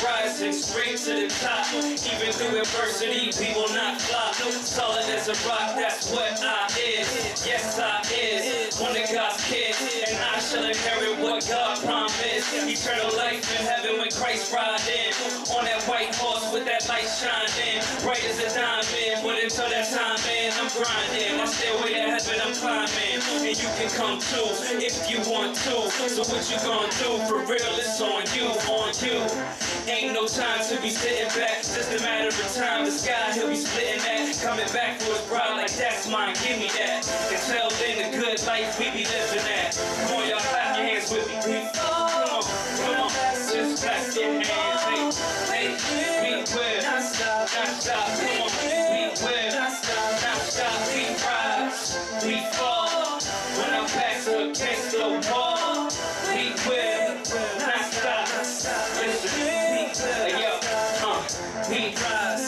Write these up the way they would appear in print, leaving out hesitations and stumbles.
rising straight to the top. Even through adversity, we will not flop. Solid as a rock, that's what I is. Yes, I is one of God's kids, and I shall inherit what God promised. Eternal life in heaven when Christ ride in on that white horse with that light shining, bright as a diamond. But until that time, man, I'm grinding. My stairway to heaven, I'm climbing, and you can come too if you want to. So what you gonna do? For real, it's on you, on you. Ain't no time to be sitting back, just a matter of time. The sky, he'll be splitting that, coming back for his bride like that's mine, give me that. Until then, the good life we be living at. Come on, y'all, clap your hands with me. Come on, just clap your hands. Hey, we will not stop, come on. We will not stop, we rise, we fall. When our backs are against the wall, we will not stop. We rise,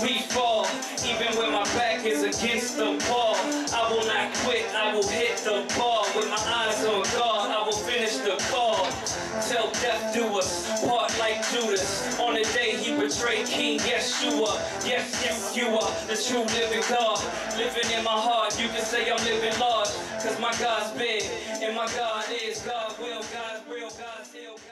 we fall, even when my back is against the wall. I will not quit, I will hit the ball. With my eyes on God, I will finish the call. Till death do us part like Judas. On the day he betrayed King Yeshua. Yes, you are the true living God. Living in my heart, you can say I'm living large. Cause my God's big, and my God is God will, God's real, God's still.